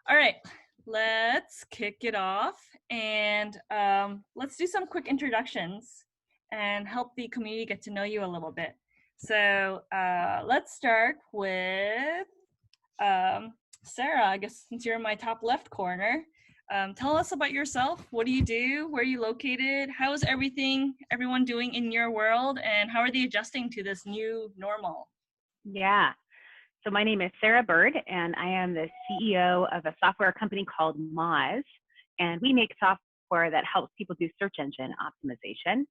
All right, let's kick it off and let's do some quick introductions and help the community get to know you a little bit. So let's start with Sarah. I guess since you're in my top left corner, tell us about yourself. What do you do? Where are you located? How is everyone doing in your world? And how are they adjusting to this new normal? Yeah. So my name is Sarah Bird, and I am the CEO of a software company called Moz, and we make software that helps people do search engine optimization.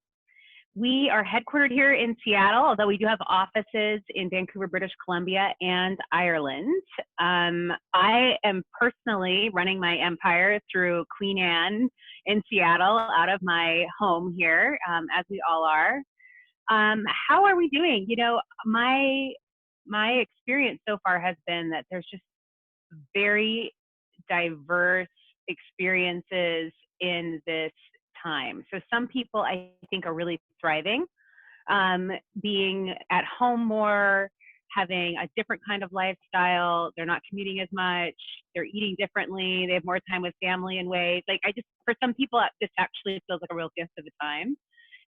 We are headquartered here in Seattle, although we do have offices in Vancouver, British Columbia, and Ireland. I am personally running my empire through Queen Anne in Seattle out of my home here, as we all are. How are we doing? You know, my experience so far has been that there's just very diverse experiences in this time. So some people I think are really thriving, being at home more, having a different kind of lifestyle. They're not commuting as much. They're eating differently. They have more time with family in ways. Like for some people, this actually feels like a real gift of the time.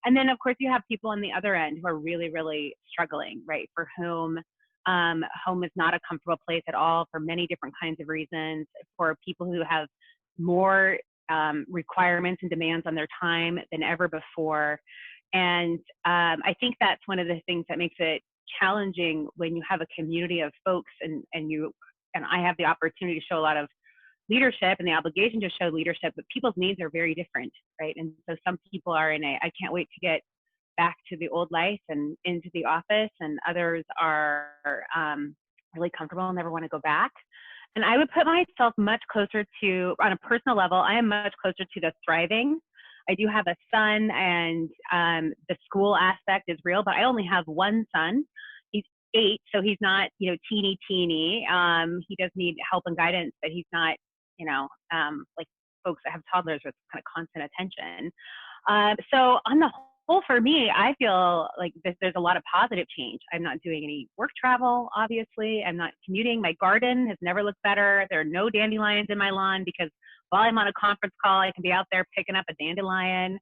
And then, of course, you have people on the other end who are really, really struggling, right? For whom home is not a comfortable place at all for many different kinds of reasons. For people who have more requirements and demands on their time than ever before. And I think that's one of the things that makes it challenging when you have a community of folks and I have the opportunity to show a lot of leadership and the obligation to show leadership, but people's needs are very different, right? And so some people are I can't wait to get back to the old life and into the office, and others are really comfortable and never want to go back. And I would put myself much closer to, on a personal level, I am much closer to the thriving. I do have a son, and the school aspect is real, but I only have one son. He's 8, so he's not, teeny. He does need help and guidance, but he's not, like folks that have toddlers with kind of constant attention. So on the whole, for me, I feel like there's a lot of positive change. I'm not doing any work travel, obviously. I'm not commuting. My garden has never looked better. There are no dandelions in my lawn because while I'm on a conference call, I can be out there picking up a dandelion.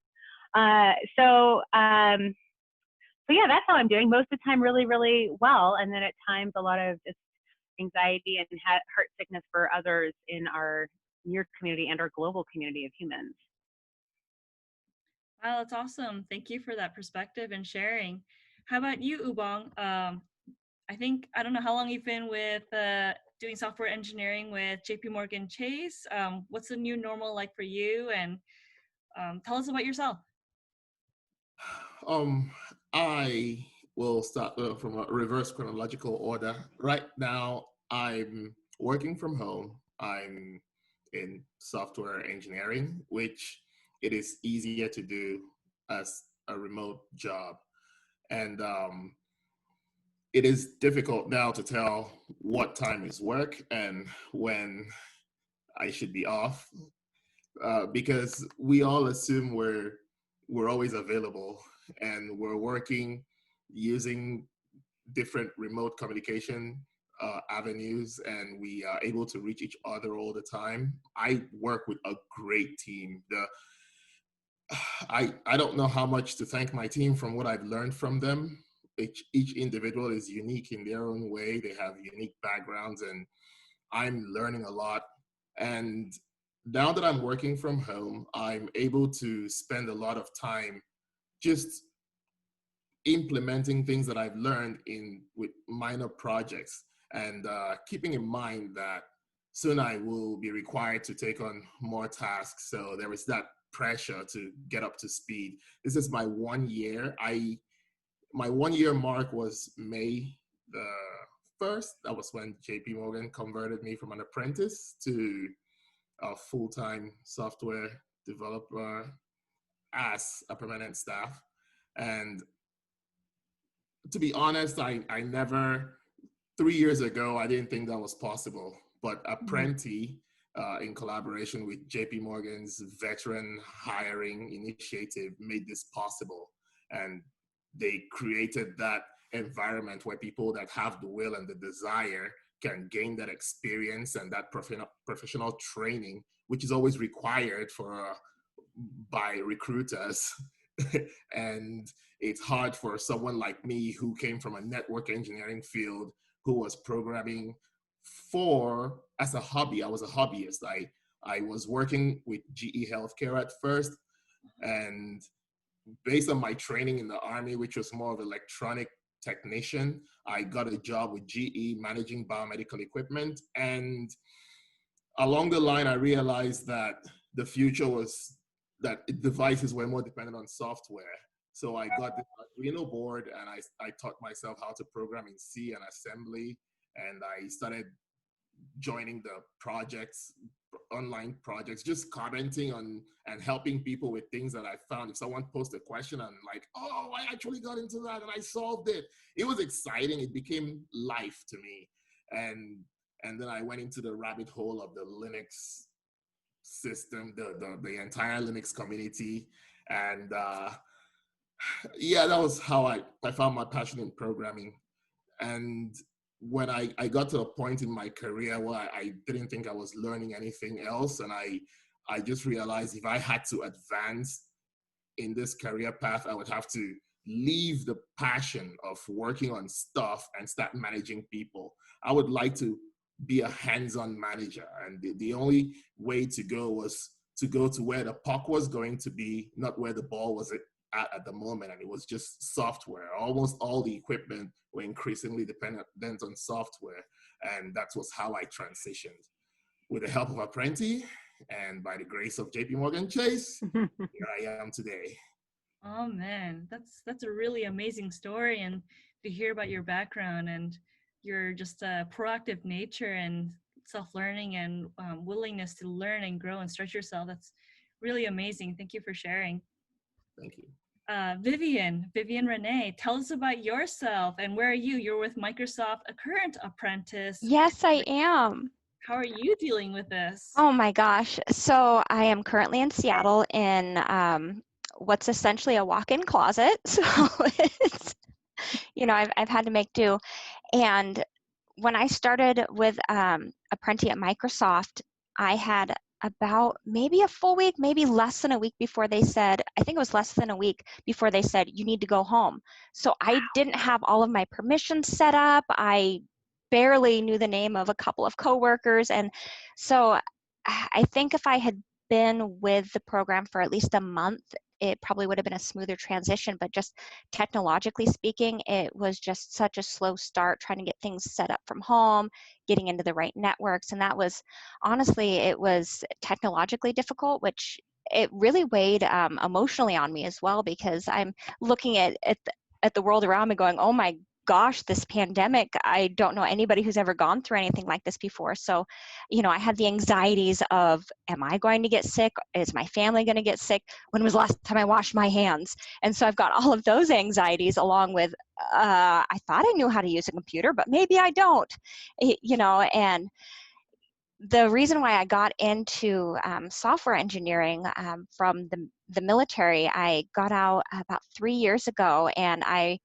So yeah, that's how I'm doing. Most of the time, really, really well. And then at times, a lot of just anxiety and heart sickness for others in our near community and our global community of humans. Wow, that's awesome. Thank you for that perspective and sharing. How about you, Ubong? I don't know how long you've been with doing software engineering with JPMorgan Chase. What's the new normal like for you? And tell us about yourself. I will start from a reverse chronological order. Right now, I'm working from home. I'm in software engineering, which it is easier to do as a remote job. And it is difficult now to tell what time is work and when I should be off, because we all assume we're always available, and we're working using different remote communication avenues, and we are able to reach each other all the time. I work with a great team. I don't know how much to thank my team from what I've learned from them. Each individual is unique in their own way. They have unique backgrounds, and I'm learning a lot. And now that I'm working from home, I'm able to spend a lot of time just implementing things that I've learned with minor projects, and keeping in mind that soon I will be required to take on more tasks. So there is that pressure to get up to speed. This is my 1 year. My 1 year mark was May the 1st. That was when JPMorgan converted me from an apprentice to a full-time software developer as a permanent staff. And to be honest, I never, 3 years ago, I didn't think that was possible. But Apprentice, in collaboration with JPMorgan's veteran hiring initiative, made this possible. And they created that environment where people that have the will and the desire can gain that experience and that professional training, which is always required by recruiters. And it's hard for someone like me who came from a network engineering field, who was programming as a hobby. I was a hobbyist. I was working with GE Healthcare at first, and based on my training in the Army, which was more of electronic technician, I got a job with GE managing biomedical equipment. And along the line, I realized that the future was that devices were more dependent on software. So I got this Arduino board, and I taught myself how to program in C and assembly. And I started joining the projects, online projects, just commenting on and helping people with things that I found. If someone posed a question, I'm like, oh, I actually got into that and I solved it. It was exciting. It became life to me. And then I went into the rabbit hole of the Linux system, the entire Linux community. And yeah, that was how I found my passion in programming. And when I got to a point in my career where I didn't think I was learning anything else, and I just realized if I had to advance in this career path, I would have to leave the passion of working on stuff and start managing people. I would like to be a hands-on manager, and the only way to go was to go to where the puck was going to be, not where the ball was at the moment. And it was just software. Almost all the equipment were increasingly dependent on software, and that was how I transitioned. With the help of Apprentice and by the grace of JPMorgan Chase, here I am today. Oh man, that's a really amazing story, and to hear about your background and your just proactive nature and self-learning and willingness to learn and grow and stretch yourself. That's really amazing. Thank you for sharing. Thank you. Vivien Renee, tell us about yourself and where are you? You're with Microsoft, a current apprentice. Yes, I am. How are you dealing with this? Oh my gosh. So I am currently in Seattle in what's essentially a walk-in closet. So it's, I've had to make do. And when I started with Apprentice at Microsoft, I had about maybe a full week, maybe less than a week before they said, I think it was less than a week before they said, you need to go home. So I didn't have all of my permissions set up. I barely knew the name of a couple of coworkers. And so I think if I had been with the program for at least a month, it probably would have been a smoother transition, but just technologically speaking, it was just such a slow start trying to get things set up from home, getting into the right networks. And that was, honestly, it was technologically difficult, which it really weighed emotionally on me as well, because I'm looking at the world around me going, oh my gosh, this pandemic, I don't know anybody who's ever gone through anything like this before. So, I had the anxieties of, am I going to get sick? Is my family going to get sick? When was the last time I washed my hands? And so I've got all of those anxieties along with, I thought I knew how to use a computer, but maybe I don't, and the reason why I got into software engineering from the military, I got out about 3 years ago, and I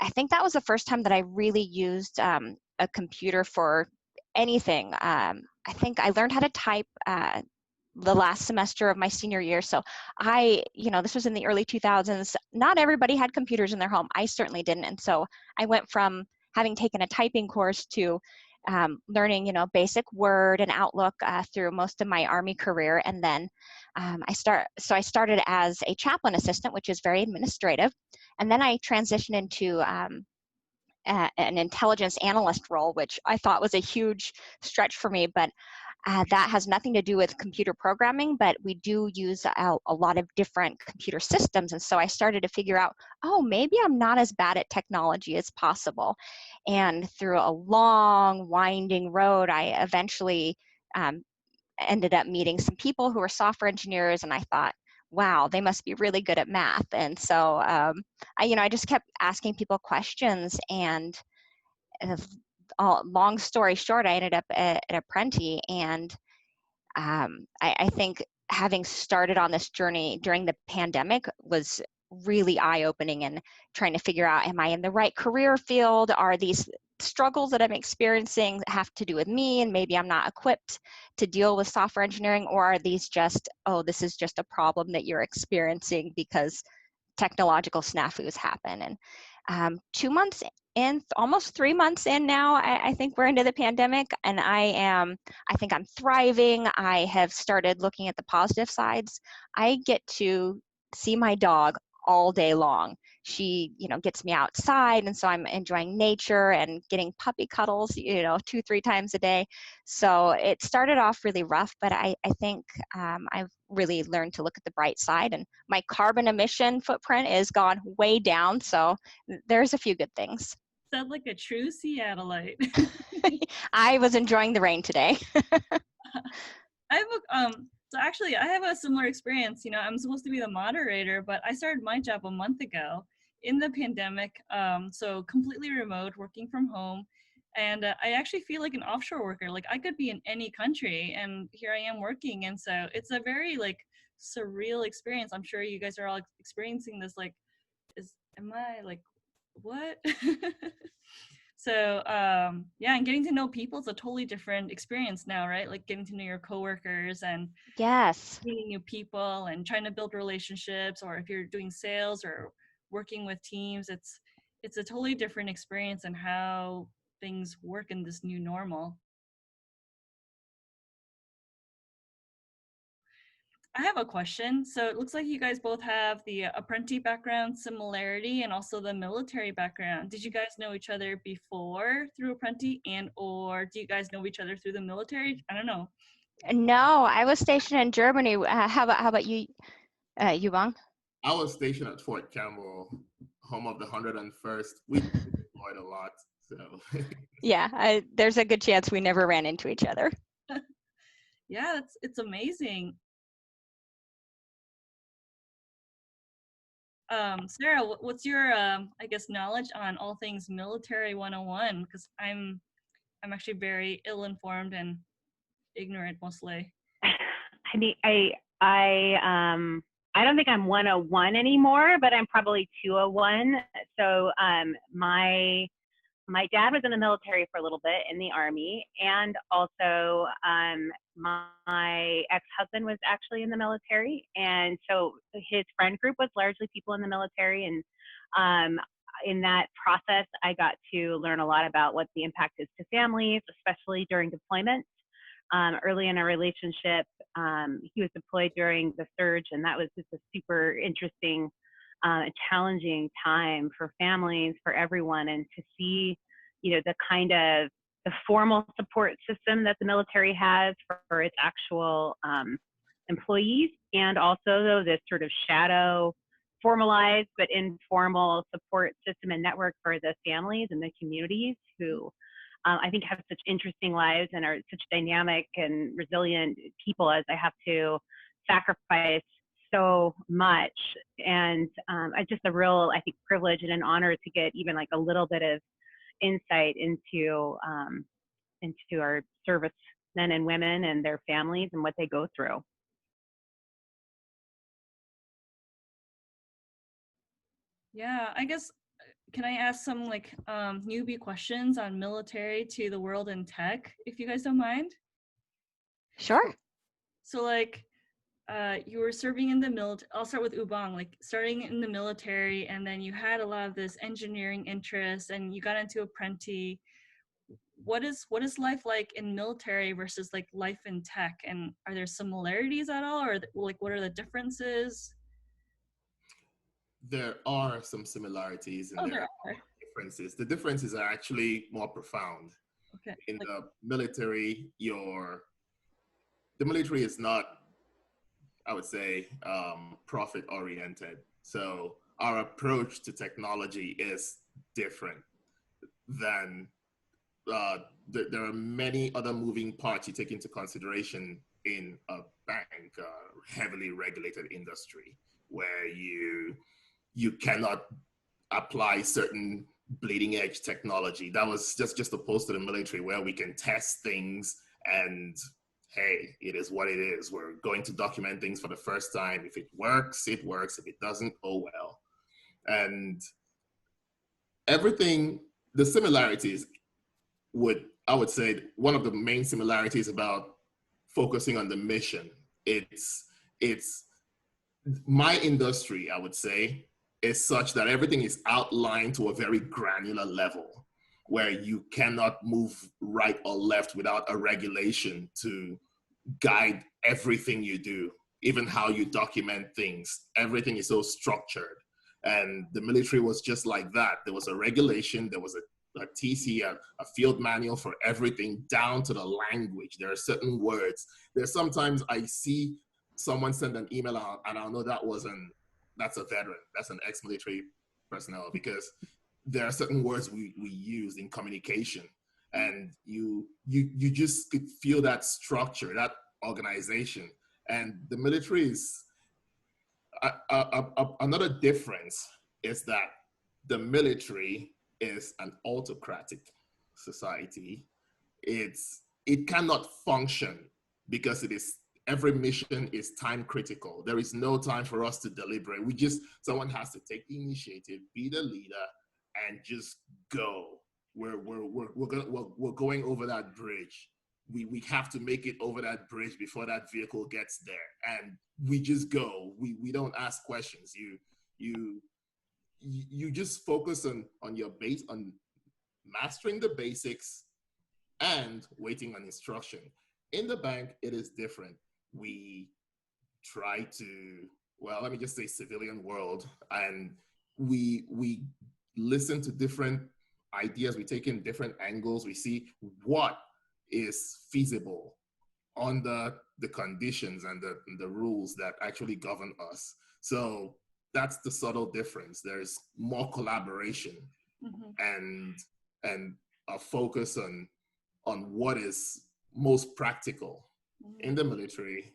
think that was the first time that I really used a computer for anything. I think I learned how to type the last semester of my senior year. So this was in the early 2000s. Not everybody had computers in their home. I certainly didn't. And so I went from having taken a typing course to learning, basic Word and Outlook through most of my Army career. And then I started as a chaplain assistant, which is very administrative. And then I transitioned into an intelligence analyst role, which I thought was a huge stretch for me, but that has nothing to do with computer programming, but we do use a lot of different computer systems. And so I started to figure out, oh, maybe I'm not as bad at technology as possible. And through a long, winding road, I eventually ended up meeting some people who were software engineers, and I thought, wow, they must be really good at math. And so I just kept asking people questions, and long story short, I ended up at Apprentice, and I think having started on this journey during the pandemic was really eye-opening, and trying to figure out, am I in the right career field? Are these struggles that I'm experiencing have to do with me and maybe I'm not equipped to deal with software engineering, or are these just, oh, this is just a problem that you're experiencing because technological snafus happen? And 2 months in, almost 3 months in now, I think we're into the pandemic, and I think I'm thriving. I have started looking at the positive sides. I get to see my dog all day long. She, gets me outside, and so I'm enjoying nature and getting puppy cuddles, 2-3 times a day. So it started off really rough, but I think I've really learned to look at the bright side, and my carbon emission footprint is gone way down. So there's a few good things. Sound like a true Seattleite. I was enjoying the rain today. I have so actually I have a similar experience. I'm supposed to be the moderator, but I started my job a month ago in the pandemic. So completely remote, working from home. And I actually feel like an offshore worker. Like I could be in any country and here I am working. And so it's a very surreal experience. I'm sure you guys are all experiencing this. Am I what? So yeah, and getting to know people is a totally different experience now, right? Like getting to know your coworkers and yes, meeting new people and trying to build relationships, or if you're doing sales or working with teams, it's a totally different experience and how things work in this new normal. I have a question. So it looks like you guys both have the apprentice background similarity and also the military background. Did you guys know each other before through apprentice, and or do you guys know each other through the military? I don't know. no, I was stationed in Germany. How about you, Ubong? I was stationed at Fort Campbell, home of the 101st. We deployed a lot, so. Yeah, there's a good chance we never ran into each other. Yeah, it's amazing. Sarah, what's your I guess knowledge on all things military 101? Because I'm actually very ill-informed and ignorant mostly. I mean, I don't think I'm 101 anymore, but I'm probably 201. So my dad was in the military for a little bit in the Army, and also my ex-husband was actually in the military, and so his friend group was largely people in the military. And in that process, I got to learn a lot about what the impact is to families, especially during deployment. Early in our relationship, he was deployed during the surge, and that was just a super interesting, challenging time for families, for everyone, and to see, the kind of the formal support system that the military has for its actual employees, and also though this sort of shadow formalized but informal support system and network for the families and the communities who I think have such interesting lives and are such dynamic and resilient people, as I have to sacrifice so much. And it's just a real, I think, privilege and an honor to get even like a little bit of insight into our service men and women and their families and what they go through. Yeah, I guess, can I ask some newbie questions on military to the world in tech, if you guys don't mind? Sure. So you were serving in the military. I'll start with Ubong, starting in the military, and then you had a lot of this engineering interest and you got into apprentice. What is life like in military versus life in tech, and are there similarities at all, or what are the differences? There are some similarities and there are differences. The differences are actually more profound. Okay. In the military, the military is not, I would say, profit oriented. So our approach to technology is different than there are many other moving parts you take into consideration in a bank, heavily regulated industry, where you cannot apply certain bleeding edge technology. That was just opposed to the military, where we can test things and hey, it is what it is. We're going to document things for the first time. If it works, it works. If it doesn't, oh well. And everything, the similarities, I would say one of the main similarities about focusing on the mission. It's my industry, I would say, is such that everything is outlined to a very granular level where you cannot move right or left without a regulation to guide everything you do, even how you document things. Everything is so structured. And the military was just like that. There was a regulation, there was a TC, a field manual for everything down to the language. There are certain words. There's sometimes I see someone send an email out and I'll know that's a veteran, that's an ex-military personnel, because there are certain words we use in communication, and you just could feel that structure, that organization. And the military is another difference is that the military is an autocratic society. It cannot function because every mission is time critical. There is no time for us to deliberate. Someone has to take the initiative, be the leader, and just go. We're going over that bridge. We have to make it over that bridge before that vehicle gets there, and we just go. We don't ask questions. You just focus on your base, on mastering the basics and waiting on instruction. In the bank, it is different. We try to, well, let me just say civilian world, and we listen to different ideas. We take in different angles. We see what is feasible under the conditions and the rules that actually govern us. So that's the subtle difference. There's more collaboration and a focus on what is most practical. In the military,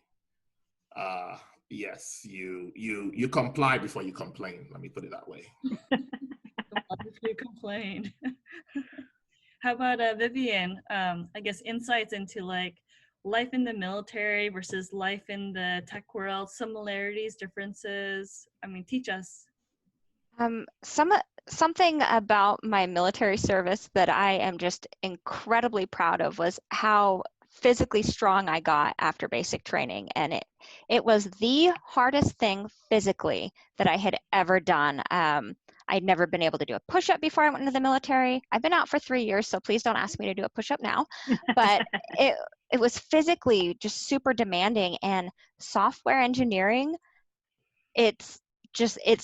yes, you comply before you complain. Let me put it that way. Before you complain. How about Vivien? I guess insights into like life in the military versus life in the tech world, similarities, differences. I mean, teach us. Something about my military service that I am just incredibly proud of was how physically strong I got after basic training. And it was the hardest thing physically that I had ever done. I'd never been able to do a push-up before I went into the military. I've been out for 3 years, so please don't ask me to do a push-up now. But it was physically just super demanding. And software engineering, it's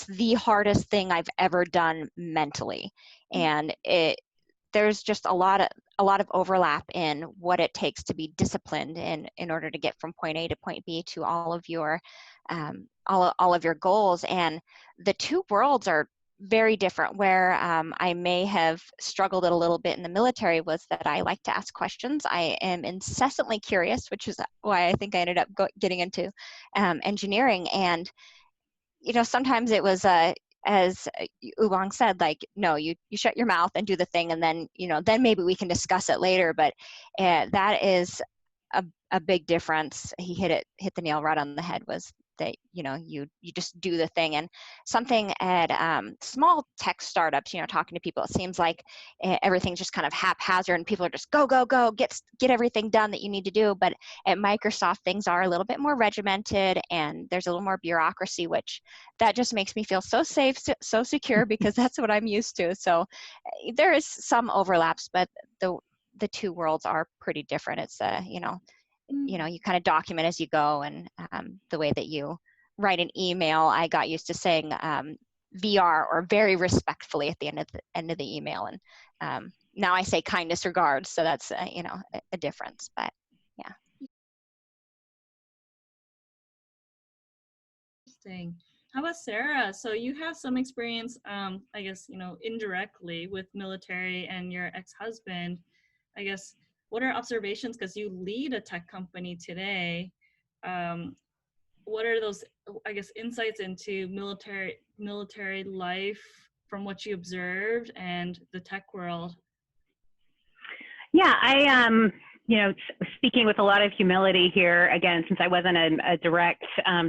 the hardest thing I've ever done mentally. And there's just a lot of overlap in what it takes to be disciplined in order to get from point A to point B to all of your goals. And the two worlds are very different. Where I may have struggled a little bit in the military was that I like to ask questions. I am incessantly curious, which is why I think I ended up getting into engineering. And sometimes it was as Ubong said, like, no, you shut your mouth and do the thing, and then then maybe we can discuss it later. But that is a big difference. He hit the nail right on the head, was that you just do the thing. And something at small tech startups, talking to people, it seems like everything's just kind of haphazard and people are just go get everything done that you need to do. But at Microsoft, things are a little bit more regimented and there's a little more bureaucracy, which that just makes me feel so safe, so secure, because that's what I'm used to. So there is some overlaps, but the two worlds are pretty different. It's you kind of document as you go, and the way that you write an email, I got used to saying VR, or very respectfully, at the end of the email, and now I say kindness regards. So that's a difference, but yeah. Interesting. How about Sarah? So you have some experience, I guess indirectly with military and your ex-husband. I guess, what are observations, because you lead a tech company today? What are those, I guess, insights into military life from what you observed and the tech world? Yeah, I speaking with a lot of humility here, again, since I wasn't a direct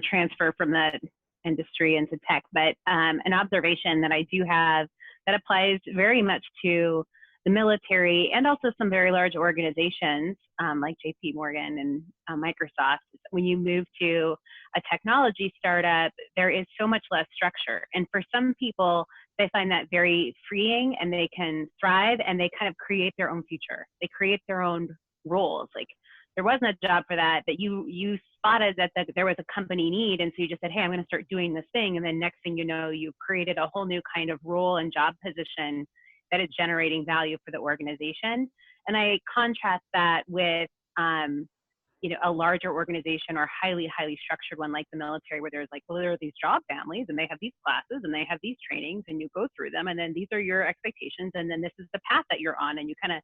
transfer from the industry into tech, but an observation that I do have that applies very much to the military, and also some very large organizations like JPMorgan and Microsoft. When you move to a technology startup, there is so much less structure. And for some people, they find that very freeing, and they can thrive, and they kind of create their own future. They create their own roles. Like, there wasn't a job for that, but you spotted that there was a company need, and so you just said, hey, I'm going to start doing this thing. And then next thing you know, you've created a whole new kind of role and job position that is generating value for the organization. And I contrast that with a larger organization or highly structured one like the military, where there's like, well, there are these job families, and they have these classes, and they have these trainings, and you go through them, and then these are your expectations, and then this is the path that you're on, and you kind of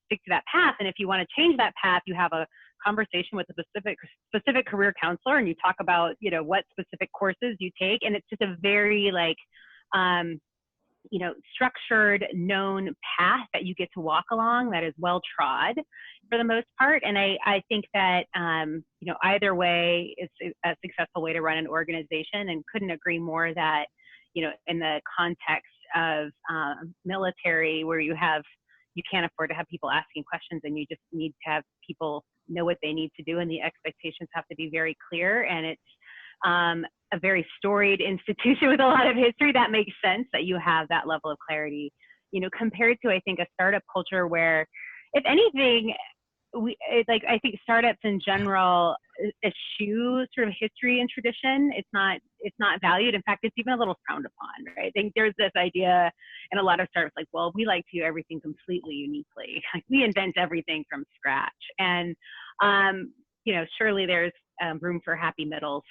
stick to that path. And if you want to change that path, you have a conversation with a specific career counselor, and you talk about, what specific courses you take. And it's just a very structured, known path that you get to walk along that is well trod for the most part. And I think that, either way is a successful way to run an organization, and couldn't agree more that, in the context of military, where you can't afford to have people asking questions, and you just need to have people know what they need to do, and the expectations have to be very clear. And it's a very storied institution with a lot of history. That makes sense that you have that level of clarity, compared to, I think, a startup culture where, if anything, I think startups in general eschew sort of history and tradition. It's not valued. In fact, it's even a little frowned upon, right? I think there's this idea in a lot of startups, like, well, we like to do everything completely uniquely. Like, we invent everything from scratch. And, surely there's room for happy middles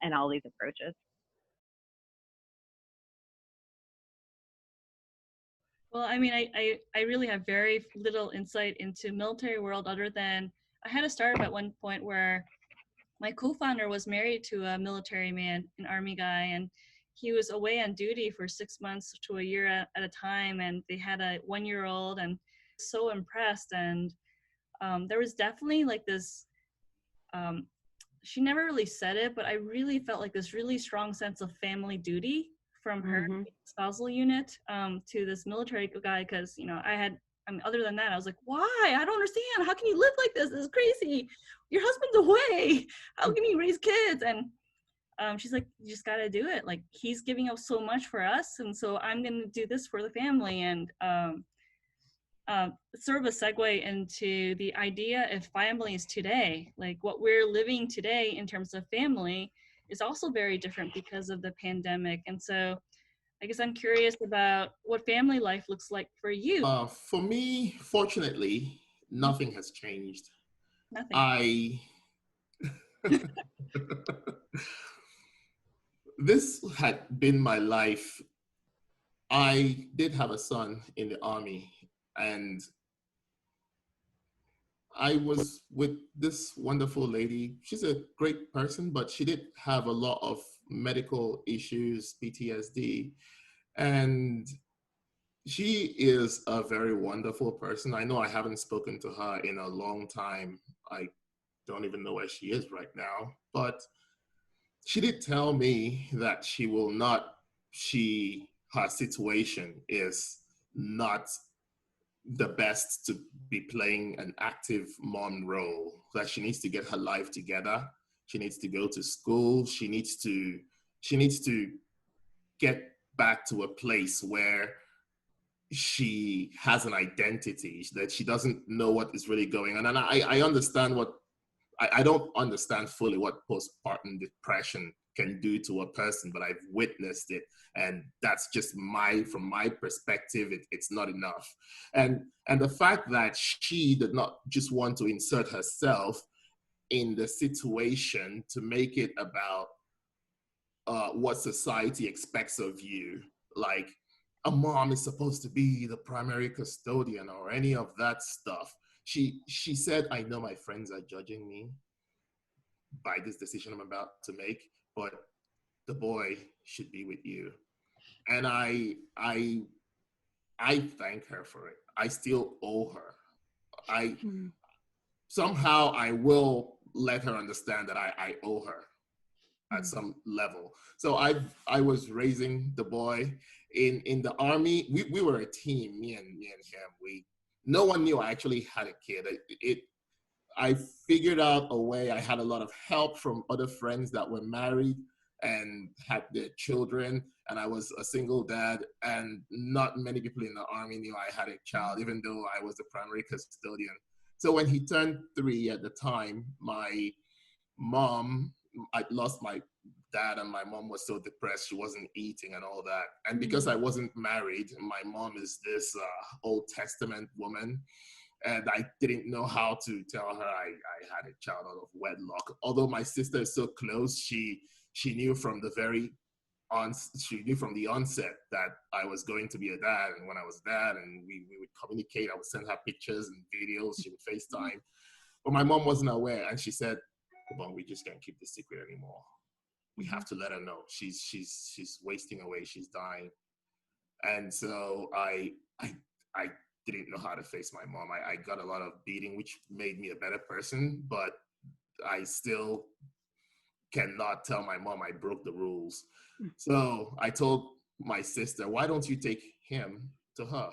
and all these approaches. Well, I mean, I really have very little insight into military world, other than I had a startup at one point where my co-founder was married to a military man, an Army guy, and he was away on duty for 6 months to a year at a time, and they had a 1-year-old, and so impressed. And there was definitely like this, she never really said it, but I really felt like this really strong sense of family duty from her spousal unit to this military guy, because other than that, I was like, why? I don't understand. How can you live like this? This is crazy. Your husband's away. How can you raise kids? And she's like, you just got to do it. Like, he's giving up so much for us, and so I'm going to do this for the family. And sort of a segue into the idea of families today, like what we're living today in terms of family is also very different because of the pandemic. And so I guess I'm curious about what family life looks like for you. For me, fortunately, nothing has changed. Nothing. This had been my life. I did have a son in the Army, and I was with this wonderful lady. She's a great person, but she did have a lot of medical issues, PTSD, and she is a very wonderful person. I know I haven't spoken to her in a long time. I don't even know where she is right now, but she did tell me that her situation is not the best to be playing an active mom role, that she needs to get her life together. She needs to go to school. She needs to get back to a place where she has an identity, that she doesn't know what is really going on. And I understand I don't understand fully what postpartum depression can do to a person, but I've witnessed it. And that's just from my perspective, it's not enough. And the fact that she did not just want to insert herself in the situation to make it about what society expects of you, like a mom is supposed to be the primary custodian or any of that stuff. She said, I know my friends are judging me by this decision I'm about to make, but the boy should be with you. And I thank her for it. I still owe her. Somehow I will let her understand that I owe her. at some level. So I was raising the boy in the army. We were a team, me and him. No one knew I actually had a kid. I figured out a way. I had a lot of help from other friends that were married and had their children, and I was a single dad, and not many people in the army knew I had a child, even though I was the primary custodian. So when he turned 3 at the time, my mom, I lost my dad, and my mom was so depressed, she wasn't eating and all that. And because I wasn't married, my mom is this Old Testament woman, and I didn't know how to tell her I had a child out of wedlock. Although my sister is so close, she knew from the onset that I was going to be a dad, and when I was dad, and we would communicate. I would send her pictures and videos. She would FaceTime, but my mom wasn't aware, and she said, "But we just can't keep this secret anymore. We have to let her know. She's wasting away. She's dying." And so I didn't know how to face my mom. I got a lot of beating, which made me a better person, but I still cannot tell my mom I broke the rules. So I told my sister, why don't you take him to her?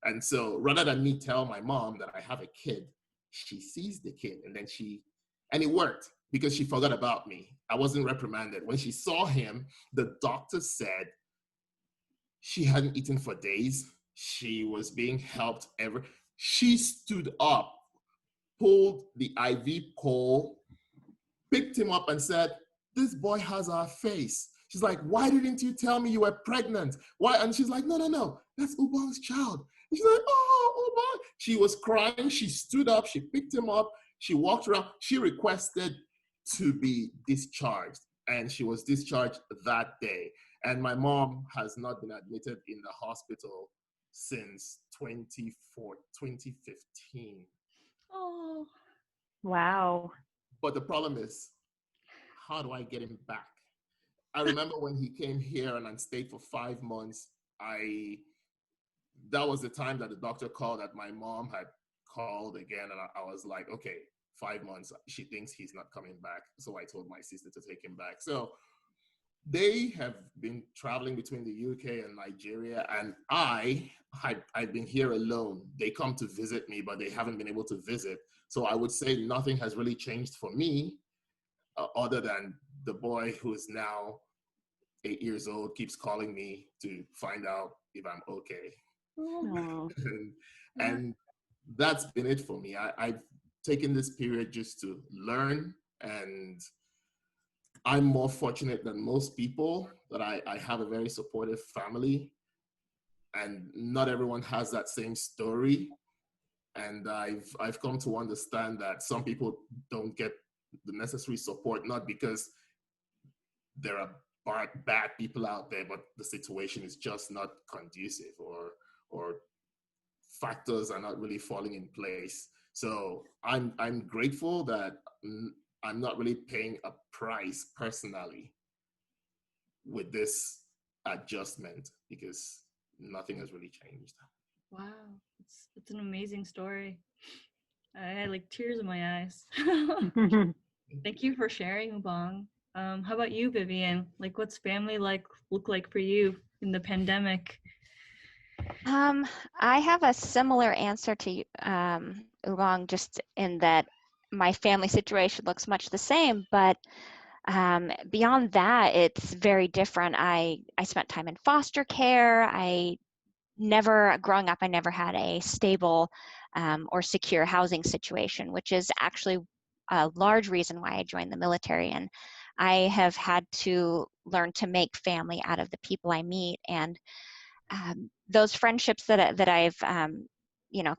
And so rather than me tell my mom that I have a kid, she sees the kid, and it worked because she forgot about me. I wasn't reprimanded. When she saw him, the doctor said she hadn't eaten for days. She was being helped She stood up, pulled the IV pole, picked him up and said, "This boy has our face." She's like, "Why didn't you tell me you were pregnant? Why?" And she's like, no, that's Ubong's child. And she's like, "Oh, Ubong." She was crying. She stood up, she picked him up, she walked around. She requested to be discharged, and she was discharged that day. And my mom has not been admitted in the hospital since 2015. Oh. Wow. But the problem is, how do I get him back? I remember when he came here and I stayed for 5 months, that was the time that the doctor called that my mom had called again. And I was like, okay, 5 months, she thinks he's not coming back. So I told my sister to take him back. So they have been traveling between the UK and Nigeria, and I've been here alone. They come to visit me, but they haven't been able to visit. So I would say nothing has really changed for me, other than the boy who is now 8 years old keeps calling me to find out if I'm okay. Oh. And that's been it for me. I've taken this period just to learn, and I'm more fortunate than most people that I have a very supportive family, and not everyone has that same story. And I've come to understand that some people don't get the necessary support, not because there are bad people out there, but the situation is just not conducive, or factors are not really falling in place. So I'm grateful that I'm not really paying a price personally with this adjustment, because nothing has really changed. Wow, it's an amazing story. I had like tears in my eyes. Thank you for sharing, Ubong. How about you, Vivien? Like, what's family look like for you in the pandemic? I have a similar answer to Ubong, just in that my family situation looks much the same, but beyond that, it's very different. I spent time in foster care. Growing up, I never had a stable or secure housing situation, which is actually a large reason why I joined the military. And I have had to learn to make family out of the people I meet, and those friendships that I've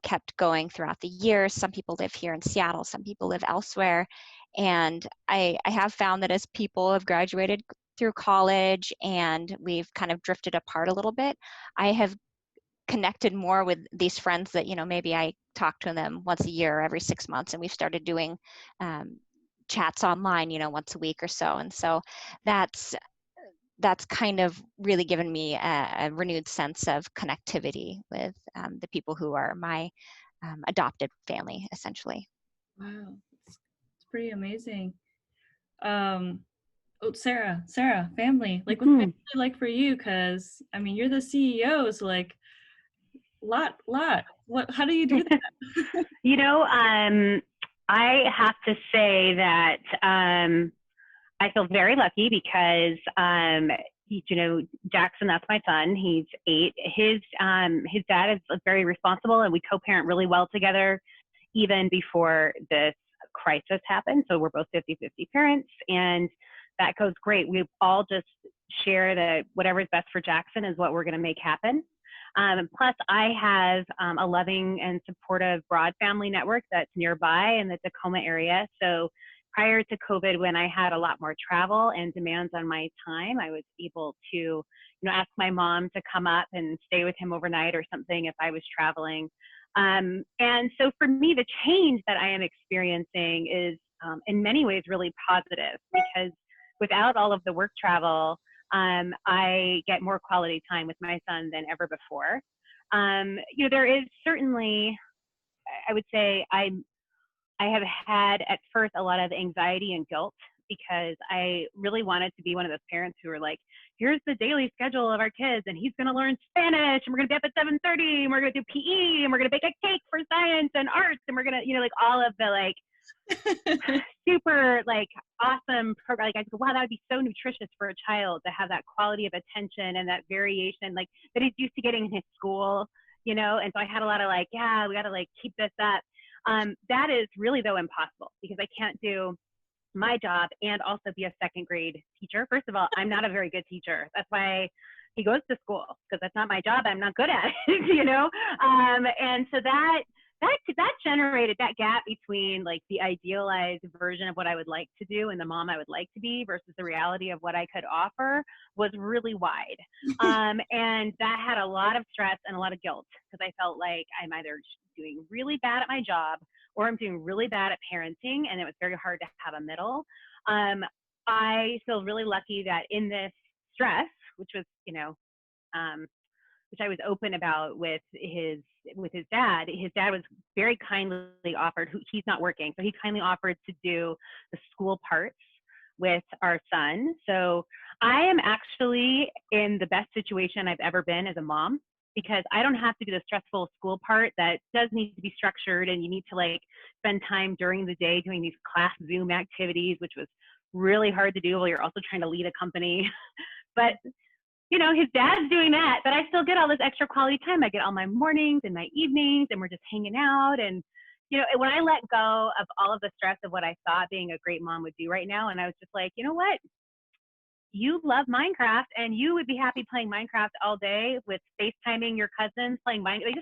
kept going throughout the years. Some people live here in Seattle, some people live elsewhere, and I have found that as people have graduated through college and we've kind of drifted apart a little bit, I have connected more with these friends that maybe I talk to them once a year or every 6 months, and we've started doing chats online once a week or so. And so that's kind of really given me a renewed sense of connectivity with the people who are my adopted family, essentially. Wow, it's pretty amazing. Um, Oh, Sarah, family. Like, what's Mhm. family like for you? Because I mean, you're the CEO, so like, lot. What? How do you do that? You know, I have to say that I feel very lucky because, you know, Jackson, that's my son. He's 8. His dad is very responsible, and we co-parent really well together, even before this crisis happened. So we're both 50-50 parents, and that goes great. We all just share that whatever's best for Jackson is what we're going to make happen. Plus, I have a loving and supportive broad family network that's nearby in the Tacoma area. So prior to COVID, when I had a lot more travel and demands on my time, I was able to, you know, ask my mom to come up and stay with him overnight or something if I was traveling. And so for me, the change that I am experiencing is in many ways really positive, because without all of the work travel, I get more quality time with my son than ever before. You know, there is certainly, I would say, I have had at first a lot of anxiety and guilt, because I really wanted to be one of those parents who were like, here's the daily schedule of our kids, and he's going to learn Spanish, and we're going to be up at 7:30, and we're going to do PE, and we're going to bake a cake for science and arts, and we're going to, you know, like all of the like super like awesome program. Like I go, wow, that would be so nutritious for a child to have that quality of attention and that variation, like that he's used to getting in his school, you know. And so I had a lot of like, yeah, we got to like keep this up. That is really though impossible, because I can't do my job and also be a second grade teacher. First of all, I'm not a very good teacher. That's why he goes to school, because that's not my job. I'm not good at it, you know? And so that generated that gap between like the idealized version of what I would like to do and the mom I would like to be versus the reality of what I could offer was really wide. And that had a lot of stress and a lot of guilt, because I felt like I'm either doing really bad at my job or I'm doing really bad at parenting, and it was very hard to have a middle. I feel really lucky that in this stress, which was, you know, which I was open about with his dad. His dad was very kindly offered, he's not working, so he kindly offered to do the school parts with our son. So I am actually in the best situation I've ever been as a mom, because I don't have to do the stressful school part that does need to be structured, and you need to like spend time during the day doing these class Zoom activities, which was really hard to do while you're also trying to lead a company. But you know, his dad's doing that, but I still get all this extra quality time. I get all my mornings and my evenings, and we're just hanging out. And, you know, when I let go of all of the stress of what I thought being a great mom would do right now, and I was just like, you know what? You love Minecraft, and you would be happy playing Minecraft all day with FaceTiming your cousins playing Minecraft.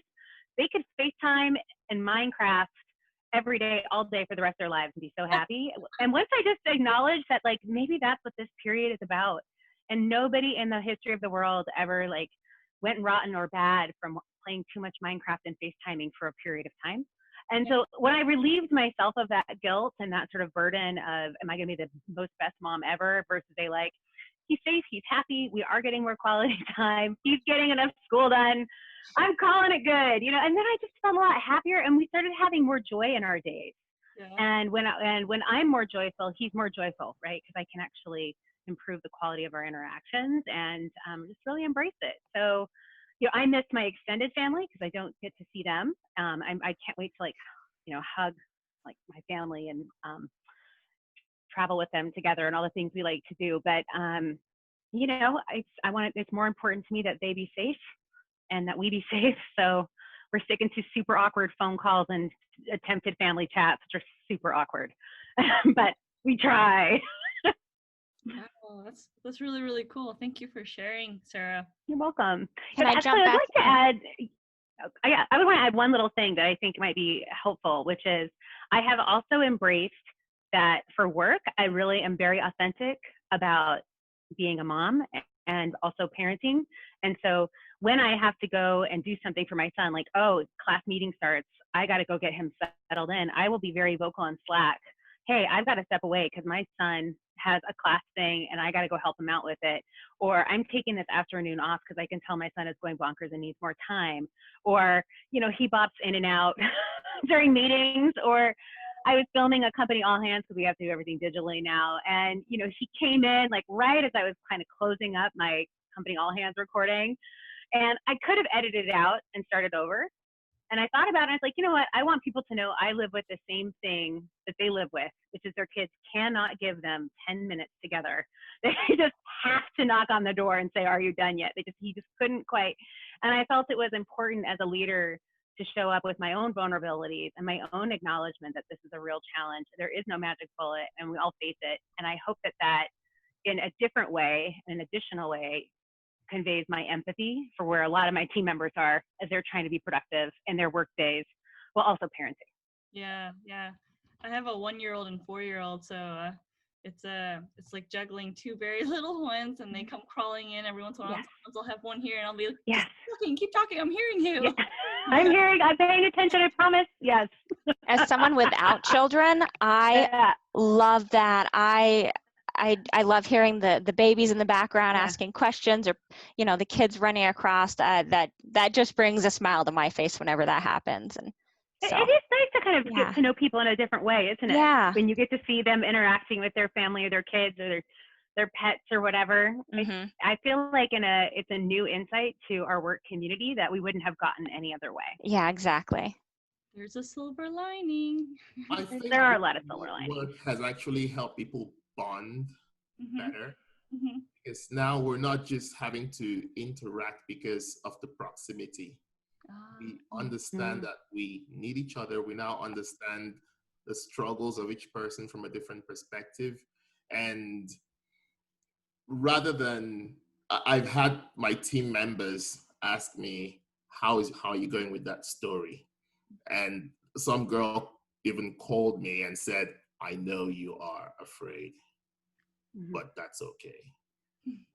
They could FaceTime and Minecraft every day, all day for the rest of their lives and be so happy. And once I just acknowledged that, like, maybe that's what this period is about. And nobody in the history of the world ever like went rotten or bad from playing too much Minecraft and FaceTiming for a period of time. And so when I relieved myself of that guilt and that sort of burden of, am I going to be the most best mom ever versus a like, he's safe, he's happy, we are getting more quality time, he's getting enough school done, I'm calling it good, you know. And then I just felt a lot happier, and we started having more joy in our days. Yeah. And when I'm more joyful, he's more joyful, right? Because I can actually improve the quality of our interactions and just really embrace it. So, you know, I miss my extended family because I don't get to see them. I can't wait to like, you know, hug like my family and travel with them together and all the things we like to do. But you know, it's more important to me that they be safe and that we be safe. So we're sticking to super awkward phone calls and attempted family chats, which are super awkward, but we try. Wow, that's really, really cool. Thank you for sharing, Sarah. You're welcome. Can I jump I'd back? like to add, I would want to add one little thing that I think might be helpful, which is I have also embraced that for work, I really am very authentic about being a mom and also parenting. And so when I have to go and do something for my son, like, oh, class meeting starts, I got to go get him settled in, I will be very vocal on Slack. Hey, I've got to step away because my son has a class thing and I got to go help him out with it. Or I'm taking this afternoon off because I can tell my son is going bonkers and needs more time. Or, you know, he bops in and out during meetings. Or I was filming a company all hands because we have to do everything digitally now. And, you know, she came in like right as I was kind of closing up my company all hands recording. And I could have edited it out and started over. And I thought about it. I was like, you know what? I want people to know I live with the same thing that they live with, which is their kids cannot give them 10 minutes together. They just have to knock on the door and say, are you done yet? He just couldn't quite. And I felt it was important as a leader to show up with my own vulnerabilities and my own acknowledgement that this is a real challenge. There is no magic bullet and we all face it. And I hope that that in a different way, an additional way, conveys my empathy for where a lot of my team members are as they're trying to be productive in their work days while also parenting. Yeah. I have a 1-year-old and 4-year-old, so it's like juggling two very little ones, and they come crawling in every once in a while. Yes. Sometimes I'll have one here, and I'll be like, Yes. keep talking, I'm hearing you. Yeah. I'm paying attention, I promise. Yes. As someone without children, I love that. I love hearing the babies in the background asking questions, or, you know, the kids running across. That just brings a smile to my face whenever that happens. And so, it is nice to kind of get to know people in a different way, isn't it? Yeah. When you get to see them interacting with their family or their kids or their pets or whatever. Mm-hmm. I feel like it's a new insight to our work community that we wouldn't have gotten any other way. Yeah, exactly. There's a silver lining. I think there are a lot of silver linings. Work has actually helped people bond better. Mm-hmm. Because now we're not just having to interact because of the proximity. We understand that we need each other. We now understand the struggles of each person from a different perspective. And rather than, I've had my team members ask me, how are you going with that story? And some girl even called me and said, I know you are afraid, but that's okay.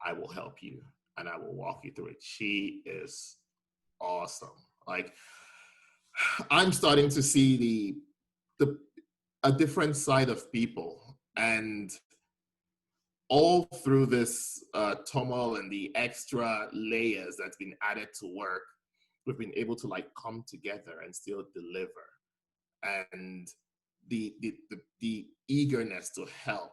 I will help you and I will walk you through it. She is awesome. Like, I'm starting to see a different side of people, and all through this turmoil and the extra layers that's been added to work, we've been able to like come together and still deliver. And the eagerness to help,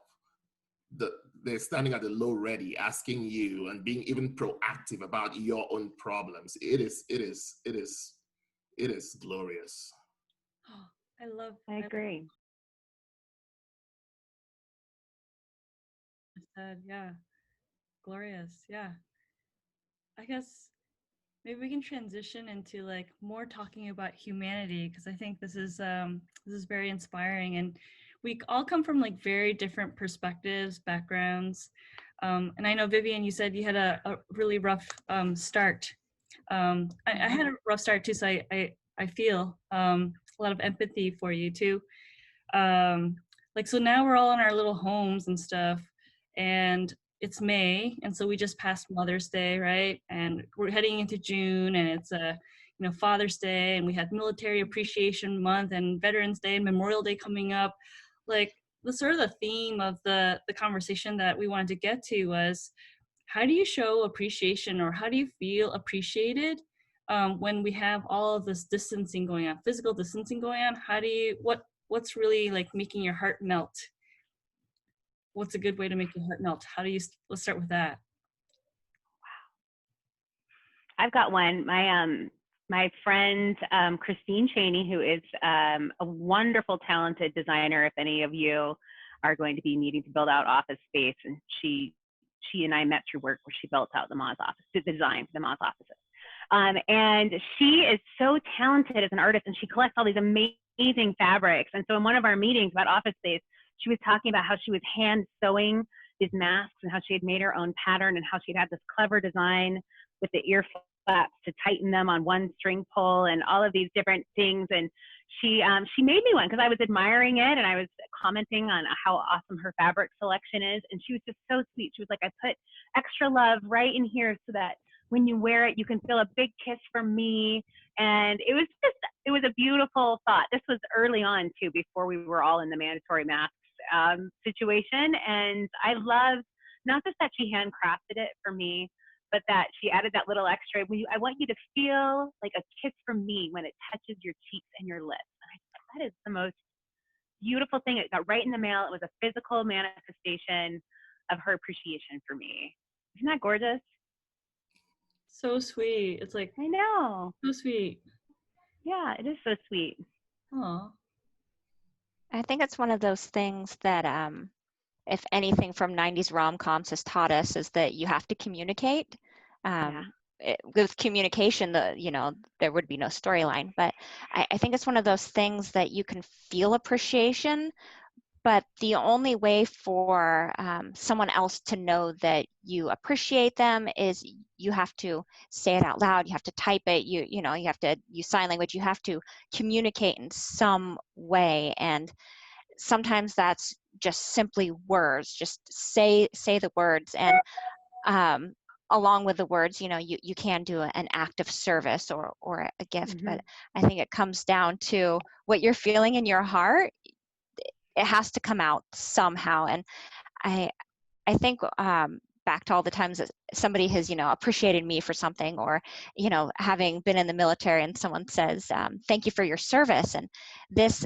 they're standing at the low ready, asking you and being even proactive about your own problems. It is glorious. I agree. Yeah, glorious. Yeah, I guess maybe we can transition into like more talking about humanity, because I think this is very inspiring, and we all come from like very different perspectives, backgrounds, and I know Vivien, you said you had a really rough start. I had a rough start too, so I feel a lot of empathy for you too. Like, so now we're all in our little homes and stuff, and it's May, and so we just passed Mother's Day, right? And we're heading into June, and it's Father's Day, and we had Military Appreciation Month and Veterans Day and Memorial Day coming up. Like, the sort of the theme of the conversation that we wanted to get to was, how do you show appreciation, or how do you feel appreciated when we have all of this distancing going on, physical distancing going on? How do you, what's really like making your heart melt? What's a good way to make your heart melt? Let's start with that. Wow. I've got one. My friend, Christine Cheney, who is a wonderful, talented designer. If any of you are going to be needing to build out office space, and she and I met through work where she built out the Moz office, the design for the Moz offices. And she is so talented as an artist, and she collects all these amazing fabrics. And so in one of our meetings about office space, she was talking about how she was hand sewing these masks and how she had made her own pattern, and how she'd had this clever design with the ear flaps to tighten them on one string pull and all of these different things. And she made me one because I was admiring it, and I was commenting on how awesome her fabric selection is. And she was just so sweet. She was like, I put extra love right in here so that when you wear it, you can feel a big kiss from me. And it was a beautiful thought. This was early on too, before we were all in the mandatory masks situation. And I loved not just that she handcrafted it for me, but that she added that little extra. I want you to feel like a kiss from me when it touches your cheeks and your lips. And I thought, that is the most beautiful thing. It got right in the mail. It was a physical manifestation of her appreciation for me. Isn't that gorgeous? So sweet. It's like, I know. so sweet. Yeah, it is so sweet. Oh. I think it's one of those things that if anything from 90s rom-coms has taught us is that you have to communicate. With communication, there would be no storyline. But I think it's one of those things that you can feel appreciation, but the only way for someone else to know that you appreciate them is you have to say it out loud. You have to type it. You have to use sign language. You have to communicate in some way, and sometimes that's just simply words. Just say the words, and along with the words, you can do an act of service or a gift. Mm-hmm. But I think it comes down to what you're feeling in your heart. It has to come out somehow. And I think back to all the times that somebody has, appreciated me for something, or, having been in the military and someone says, thank you for your service. And this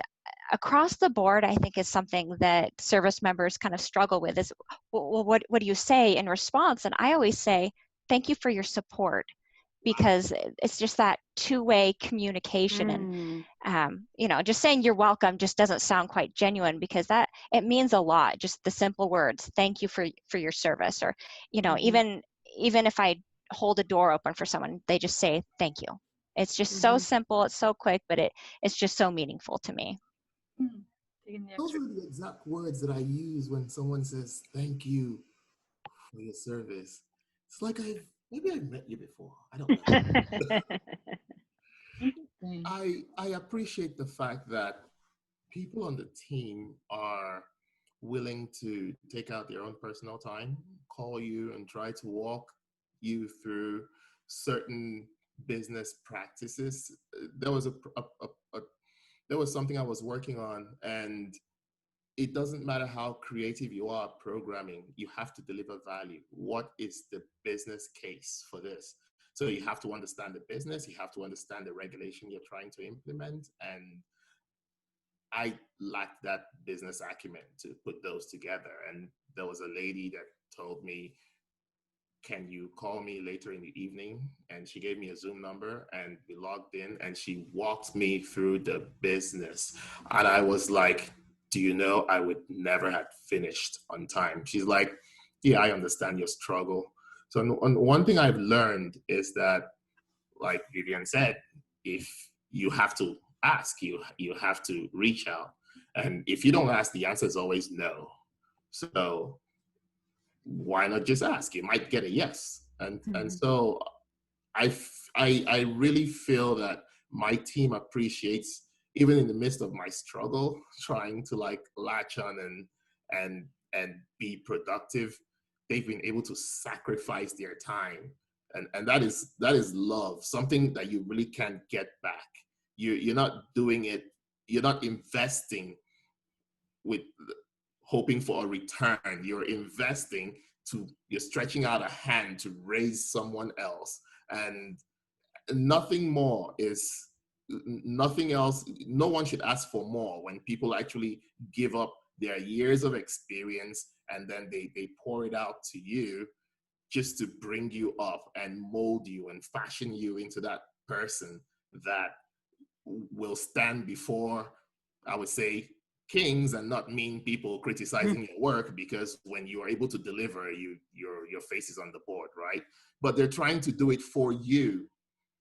across the board, I think, is something that service members kind of struggle with is, well, what do you say in response? And I always say, thank you for your support, because it's just that two-way communication. And just saying you're welcome just doesn't sound quite genuine, because that it means a lot. Just the simple words, thank you for your service, or even if I hold a door open for someone, they just say thank you. It's just so simple, it's so quick, but it's just so meaningful to me. Those are the exact words that I use when someone says thank you for your service. It's like maybe I've met you before. I don't know. I appreciate the fact that people on the team are willing to take out their own personal time, call you, and try to walk you through certain business practices. There was there was something I was working on, and it doesn't matter how creative you are at programming, you have to deliver value. What is the business case for this? So you have to understand the business, you have to understand the regulation you're trying to implement, and I lacked that business acumen to put those together. And there was a lady that told me, can you call me later in the evening? And she gave me a Zoom number, and we logged in, and she walked me through the business. And I was like, do you know, I would never have finished on time. She's like, yeah, I understand your struggle. So one thing I've learned is that, like Vivien said, if you have to ask, you have to reach out. And if you don't ask, the answer is always no. So why not just ask? You might get a yes. And so I really feel that my team appreciates, even in the midst of my struggle, trying to like latch on and be productive, they've been able to sacrifice their time. And that is love, something that you really can't get back. You're not doing it, you're not investing with hoping for a return. You're investing you're stretching out a hand to raise someone else. And nothing else, no one should ask for more when people actually give up their years of experience and then they pour it out to you just to bring you up and mold you and fashion you into that person that will stand before, I would say, kings and not mean people criticizing your work, because when you are able to deliver, your face is on the board, right? But they're trying to do it for you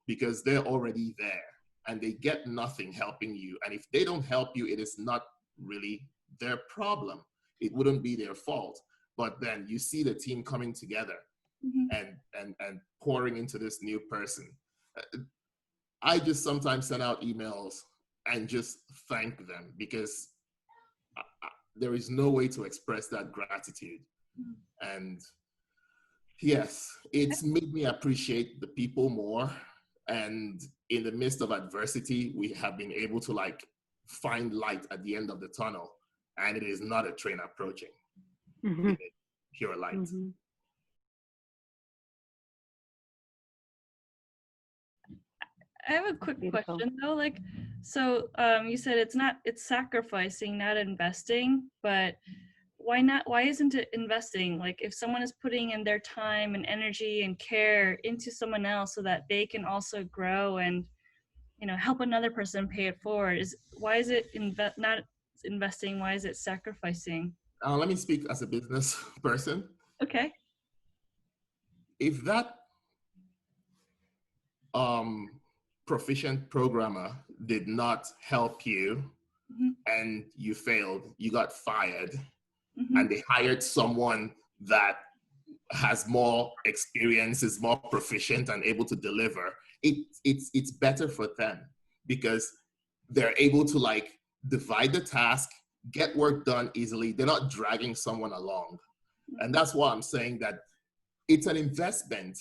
because they're already there and they get nothing helping you. And if they don't help you, it is not really their problem. It wouldn't be their fault. But then you see the team coming together and pouring into this new person. I just sometimes send out emails and just thank them, because there is no way to express that gratitude. And yes, it's made me appreciate the people more. And in the midst of adversity, we have been able to like find light at the end of the tunnel. And it is not a train approaching. It is pure light. I have a quick Beautiful. question though. Like, so you said it's sacrificing, not investing, but why not? Why isn't it investing? Like, if someone is putting in their time and energy and care into someone else so that they can also grow and, you know, help another person pay it forward, why is it not investing? Why is it sacrificing? Let me speak as a business person. Okay. If that proficient programmer did not help you Mm-hmm. and you failed, you got fired, Mm-hmm. and they hired someone that has more experience, is more proficient and able to deliver, it's better for them because they're able to like divide the task, get work done easily. They're not dragging someone along. And that's why I'm saying that it's an investment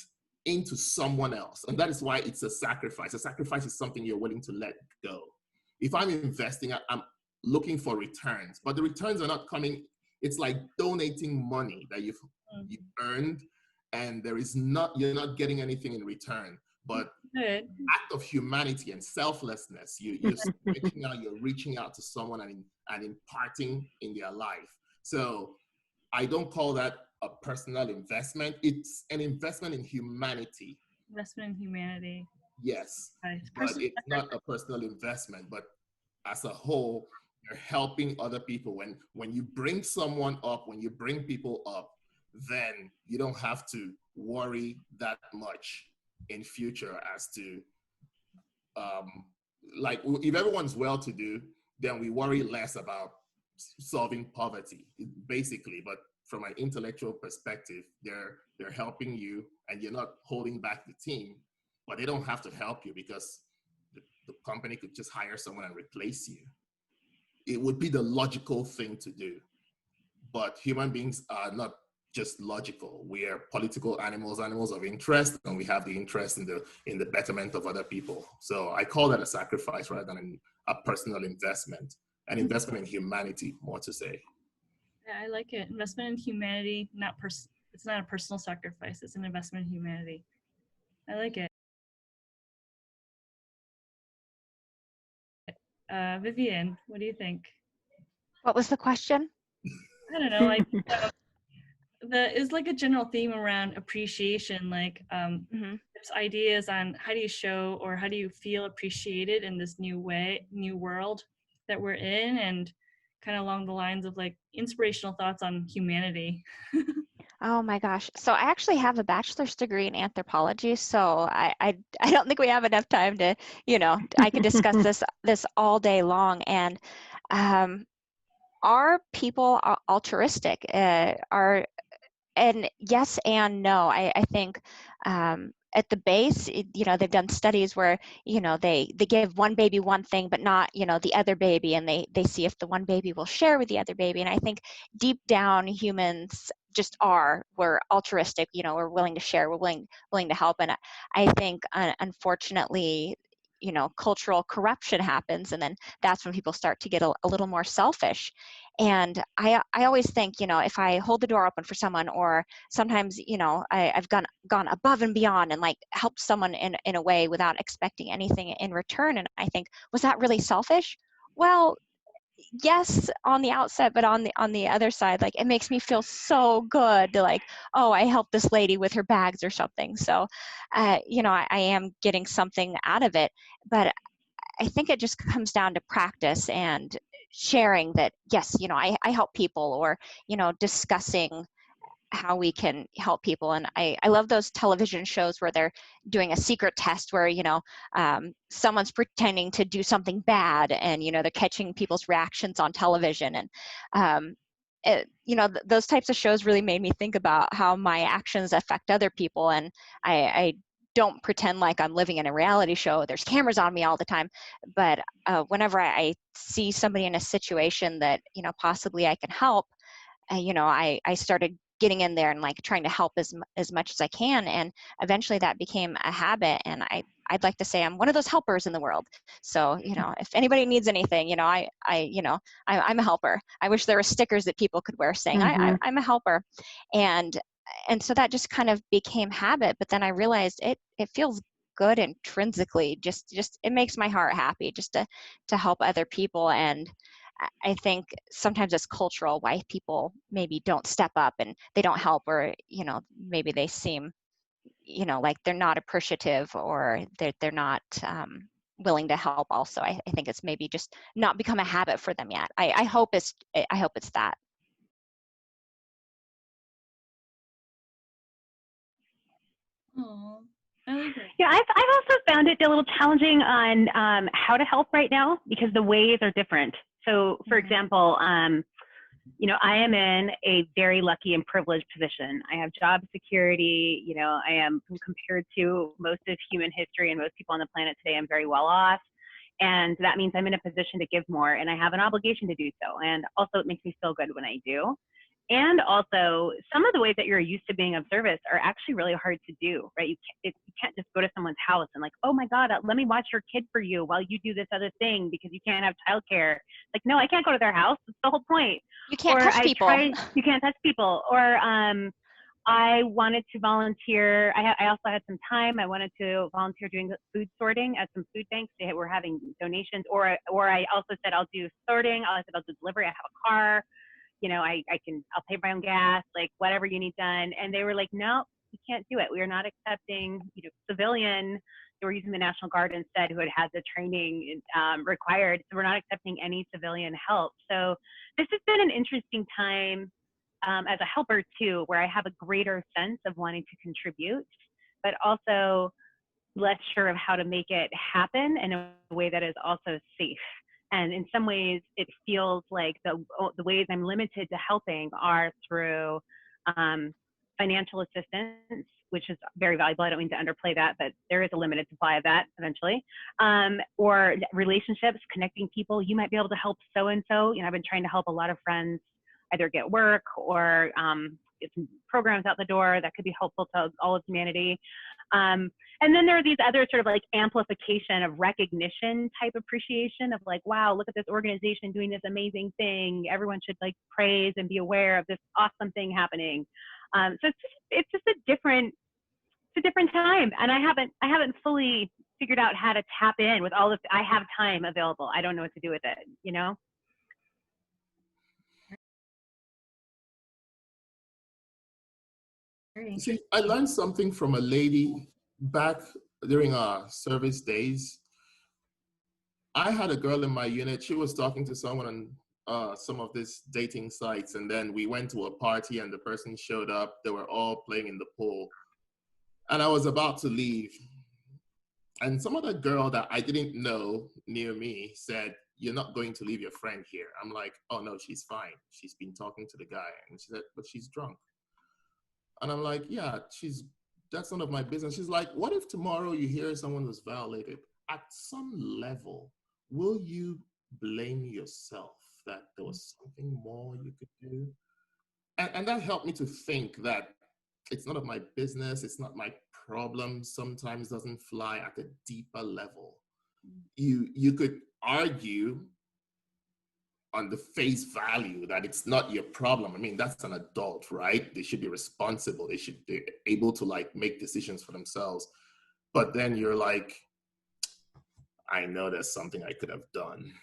into someone else. And that is why it's a sacrifice. A sacrifice is something you're willing to let go. If I'm investing, I'm looking for returns, but the returns are not coming. It's like donating money that you've earned, and you're not getting anything in return. But Good. act of humanity and selflessness, you're reaching out, you're reaching out to someone and imparting in their life. So I don't call that a personal investment. It's an investment in humanity. Investment in humanity. Yes, Right. but it's not a personal investment. But as a whole, you're helping other people. When you bring someone up, when you bring people up, then you don't have to worry that much in future as to like if everyone's well-to-do, then we worry less about solving poverty, basically. But from an intellectual perspective, they're helping you, and you're not holding back the team. But they don't have to help you because the company could just hire someone and replace you. It would be the logical thing to do. But human beings are not just logical. We are political animals, animals of interest, and we have the interest in the betterment of other people. So I call that a sacrifice rather than a personal investment, an investment in humanity, more to say. Yeah, I like it. Investment in humanity, it's not a personal sacrifice, it's an investment in humanity. I like it. Vivien, what do you think? What was the question? I don't know, like is like a general theme around appreciation, like there's ideas on how do you show or how do you feel appreciated in this new world that we're in, and kind of along the lines of like inspirational thoughts on humanity. Oh my gosh. So I actually have a bachelor's degree in anthropology, so I don't think we have enough time to, I could discuss this all day long. And are people altruistic? And yes and no. I think at the base, they've done studies where, they give one baby one thing, but not, the other baby, and they see if the one baby will share with the other baby. And I think deep down humans just we're altruistic, we're willing to share, we're willing to help. And I think unfortunately, cultural corruption happens, and then that's when people start to get a little more selfish. And I always think, if I hold the door open for someone, or sometimes, I've gone above and beyond and like helped someone in a way without expecting anything in return. And I think, was that really selfish? Well, yes, on the outset, but on the other side, like it makes me feel so good to like, oh, I helped this lady with her bags or something. So, I am getting something out of it. But I think it just comes down to practice and sharing that, yes, I help people, or, discussing how we can help people. And I love those television shows where they're doing a secret test where, someone's pretending to do something bad, and, they're catching people's reactions on television. And, those types of shows really made me think about how my actions affect other people. And I don't pretend like I'm living in a reality show. There's cameras on me all the time. But whenever I see somebody in a situation that, possibly I can help, I started getting in there and like trying to help as much as I can. And eventually that became a habit. And I'd like to say I'm one of those helpers in the world. So, if anybody needs anything, I'm a helper. I wish there were stickers that people could wear saying I'm a helper. And so that just kind of became habit. But then I realized it feels good intrinsically. Just it makes my heart happy just to help other people. And I think sometimes it's cultural why people maybe don't step up and they don't help, or maybe they seem like they're not appreciative, or they're not willing to help. Also, I think it's maybe just not become a habit for them yet. I hope it's that. Oh, I like that. Yeah, I've also found it a little challenging on how to help right now because the ways are different. So, for example, I am in a very lucky and privileged position. I have job security. I am, compared to most of human history and most people on the planet today, I'm very well off. And that means I'm in a position to give more, and I have an obligation to do so. And also, it makes me feel good when I do. And also, some of the ways that you're used to being of service are actually really hard to do, right? You can't just go to someone's house and like, oh my God, let me watch your kid for you while you do this other thing because you can't have childcare. Like, no, I can't go to their house. That's the whole point. You can't touch people. You can't touch people. Or I wanted to volunteer. I also had some time. I wanted to volunteer doing food sorting at some food banks. They were having donations. Or I also said, I'll do sorting. I said, I'll do delivery. I have a car. I'll pay my own gas, like whatever you need done. And they were like, no, you can't do it. We are not accepting, civilian. They were using the National Guard instead, who had the training required. So we're not accepting any civilian help. So this has been an interesting time as a helper too, where I have a greater sense of wanting to contribute, but also less sure of how to make it happen in a way that is also safe. And in some ways, it feels like the ways I'm limited to helping are through financial assistance, which is very valuable. I don't mean to underplay that, but there is a limited supply of that eventually. Or relationships, connecting people. You might be able to help so-and-so. I've been trying to help a lot of friends either get work or get some programs out the door that could be helpful to all of humanity. And then there are these other sort of like amplification of recognition type appreciation of like, wow, look at this organization doing this amazing thing. Everyone should like praise and be aware of this awesome thing happening. So it's just a different time. And I haven't fully figured out how to tap in with all of, I have time available. I don't know what to do with it, See, I learned something from a lady back during our service days. I had a girl in my unit. She was talking to someone on some of these dating sites, and then we went to a party and the person showed up. They were all playing in the pool. And I was about to leave. And some other girl that I didn't know near me said, "You're not going to leave your friend here." I'm like, "Oh no, she's fine. She's been talking to the guy." And she said, "But she's drunk." And I'm like, "Yeah, that's none of my business." She's like, "What if tomorrow you hear someone was violated? At some level, will you blame yourself that there was something more you could do?" And that helped me to think that it's none of my business. It's not my problem. Sometimes doesn't fly at a deeper level. You could argue on the face value that it's not your problem. I mean, that's an adult, right? They should be responsible. They should be able to like make decisions for themselves. But then you're like, I know there's something I could have done.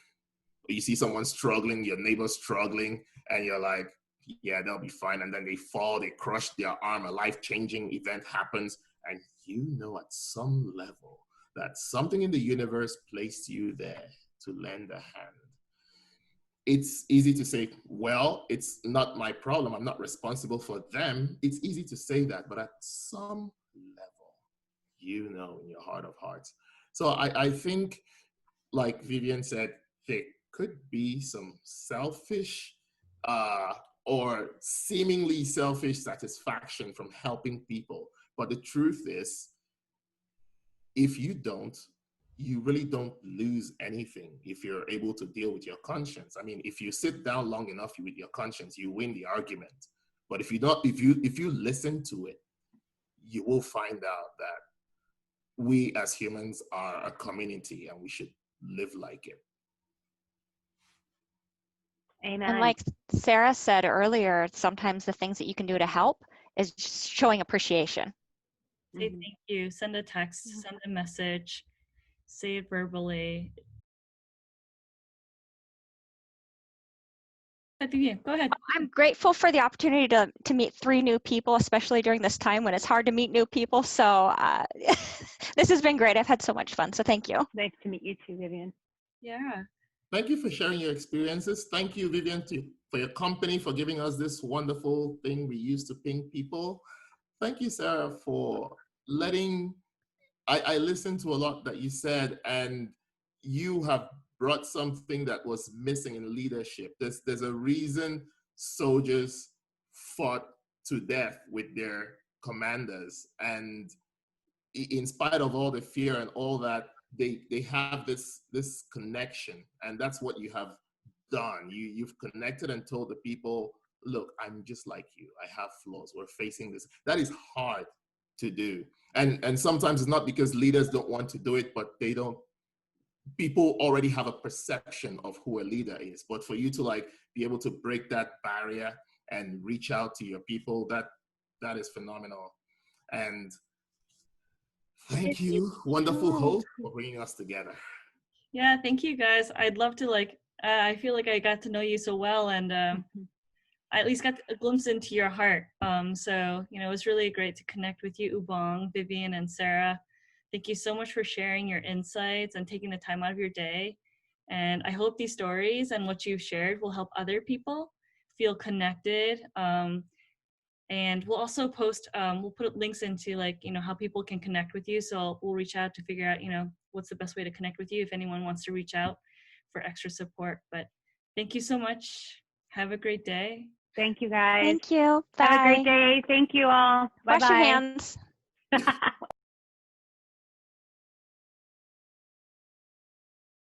You see someone struggling, your neighbor struggling, and you're like, yeah, they'll be fine. And then they fall, they crush their arm, a life-changing event happens, and at some level that something in the universe placed you there to lend a hand. It's easy to say, well, it's not my problem. I'm not responsible for them. It's easy to say that, but at some level, in your heart of hearts. So I think, like Vivien said, there could be some selfish or seemingly selfish satisfaction from helping people. But the truth is, if you really don't lose anything if you're able to deal with your conscience. I mean, if you sit down long enough with your conscience, you win the argument. But if you listen to it, you will find out that we as humans are a community and we should live like it. Amen. And like Sarah said earlier, sometimes the things that you can do to help is just showing appreciation. say thank you, send a text, send a message, say it verbally. Vivien, go ahead. I'm grateful for the opportunity to meet 3 new people, especially during this time when it's hard to meet new people. So this has been great. I've had so much fun. So thank you. Nice to meet you too, Vivien. Yeah. Thank you for sharing your experiences. Thank you, Vivien, for your company, for giving us this wonderful thing we use to ping people. Thank you, Sarah, for letting, I listened to a lot that you said, and you have brought something that was missing in leadership. There's a reason soldiers fought to death with their commanders, and in spite of all the fear and all that, they have this connection, and that's what you have done. You've connected and told the people, look, I'm just like you. I have flaws. We're facing this. That is hard to do. And sometimes it's not because leaders don't want to do it, but they don't. People already have a perception of who a leader is. But for you to like be able to break that barrier and reach out to your people, that is phenomenal. And thank you, wonderful host, for bringing us together. Yeah, thank you guys. I'd love to I feel like I got to know you so well, and I at least got a glimpse into your heart. So, it was really great to connect with you, Ubong, Vivien, and Sarah. Thank you so much for sharing your insights and taking the time out of your day. And I hope these stories and what you've shared will help other people feel connected. And we'll also post, we'll put links into how people can connect with you. So we'll reach out to figure out, what's the best way to connect with you if anyone wants to reach out for extra support. But thank you so much. Have a great day. Thank you, guys. Thank you. Bye. Have a great day. Thank you all. Bye-bye. Wash your hands.